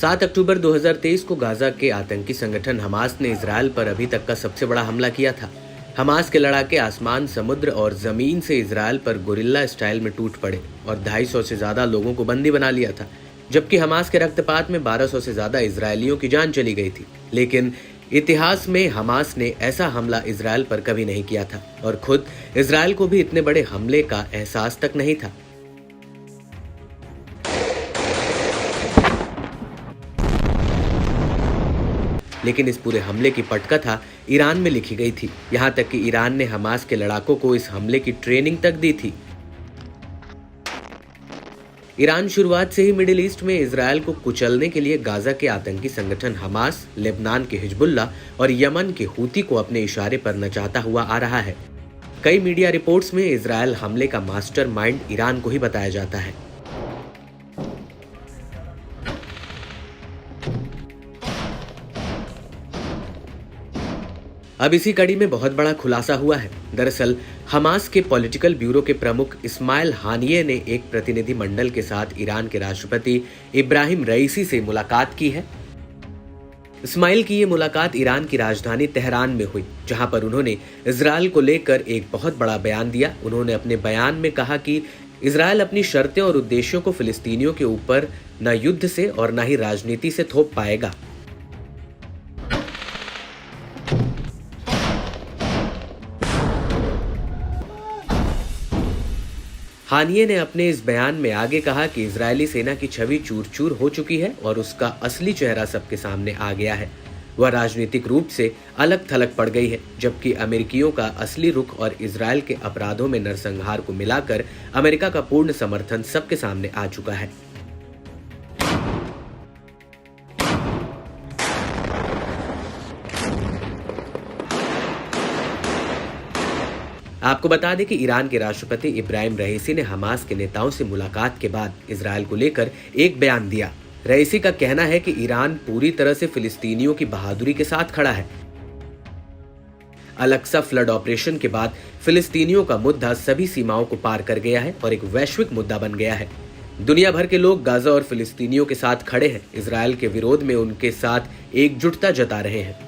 7 अक्टूबर 2023 को गाजा के आतंकी संगठन हमास ने इजरायल पर अभी तक का सबसे बड़ा हमला किया था। हमास के लड़ाके आसमान, समुद्र और जमीन से इजरायल पर गोरिल्ला स्टाइल में टूट पड़े और 250 से ज्यादा लोगों को बंदी बना लिया था, जबकि हमास के रक्तपात में 1200 से ज्यादा इजरायलियों की जान चली गई थी। लेकिन इतिहास में हमास ने ऐसा हमला इजरायल पर कभी नहीं किया था और खुद इजरायल को भी इतने बड़े हमले का एहसास तक नहीं था। लेकिन इस पूरे हमले की पटकथा ईरान में लिखी गई थी। यहां तक कि ईरान ने हमास के लड़ाकों को इस हमले की ट्रेनिंग तक दी थी। ईरान शुरुआत से ही मिडिल ईस्ट में इजरायल को कुचलने के लिए गाजा के आतंकी संगठन हमास, लेबनान के हिजबुल्ला और यमन के हूती को अपने इशारे पर नचाता हुआ आ रहा है। कई मीडिया रिपोर्ट्स में इजरायल हमले का मास्टरमाइंड ईरान को ही बताया जाता है। अब इसी कड़ी में बहुत बड़ा खुलासा हुआ है। दरअसल हमास के पॉलिटिकल ब्यूरो के प्रमुख इस्माइल हानिये ने एक प्रतिनिधि मंडल के साथ ईरान के राष्ट्रपति इब्राहिम रईसी से मुलाकात की है। इस्माइल की ये मुलाकात ईरान की राजधानी तेहरान में हुई, जहां पर उन्होंने इजरायल को लेकर एक बहुत बड़ा बयान दिया। उन्होंने अपने बयान में कहा कि इजरायल अपनी शर्तें और उद्देश्यों को फिलिस्तीनियों के ऊपर न युद्ध से और न ही राजनीति से थोप पाएगा। हानिये ने अपने इस बयान में आगे कहा कि इजरायली सेना की छवि चूर चूर हो चुकी है और उसका असली चेहरा सबके सामने आ गया है। वह राजनीतिक रूप से अलग थलग पड़ गई है, जबकि अमेरिकियों का असली रुख और इजरायल के अपराधों में नरसंहार को मिलाकर अमेरिका का पूर्ण समर्थन सबके सामने आ चुका है। आपको बता दें कि ईरान के राष्ट्रपति इब्राहिम रईसी ने हमास के नेताओं से मुलाकात के बाद इजरायल को लेकर एक बयान दिया। रईसी का कहना है कि ईरान पूरी तरह से फिलिस्तीनियों की बहादुरी के साथ खड़ा है। अल-अक्सा फ्लड ऑपरेशन के बाद फिलिस्तीनियों का मुद्दा सभी सीमाओं को पार कर गया है और एक वैश्विक मुद्दा बन गया है। दुनिया भर के लोग गाजा और फिलिस्तीनियों के साथ खड़े हैं, इजरायल के विरोध में उनके साथ एकजुटता जता रहे हैं।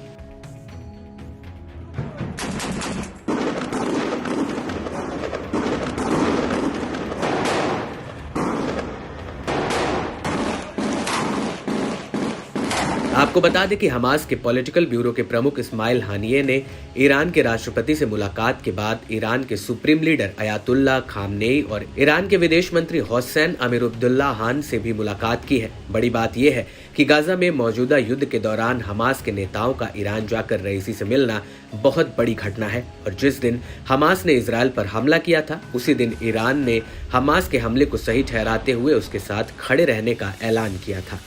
आपको बता दें कि हमास के पॉलिटिकल ब्यूरो के प्रमुख इस्माइल हानिये ने ईरान के राष्ट्रपति से मुलाकात के बाद ईरान के सुप्रीम लीडर अयातुल्ला खामनेई और ईरान के विदेश मंत्री हुसैन अमीर अब्दुल्लाहान से भी मुलाकात की है। बड़ी बात यह है कि गाजा में मौजूदा युद्ध के दौरान हमास के नेताओं का ईरान जाकर रईसी से मिलना बहुत बड़ी घटना है और जिस दिन हमास ने इजरायल पर हमला किया था, उसी दिन ईरान ने हमास के हमले को सही ठहराते हुए उसके साथ खड़े रहने का ऐलान किया था।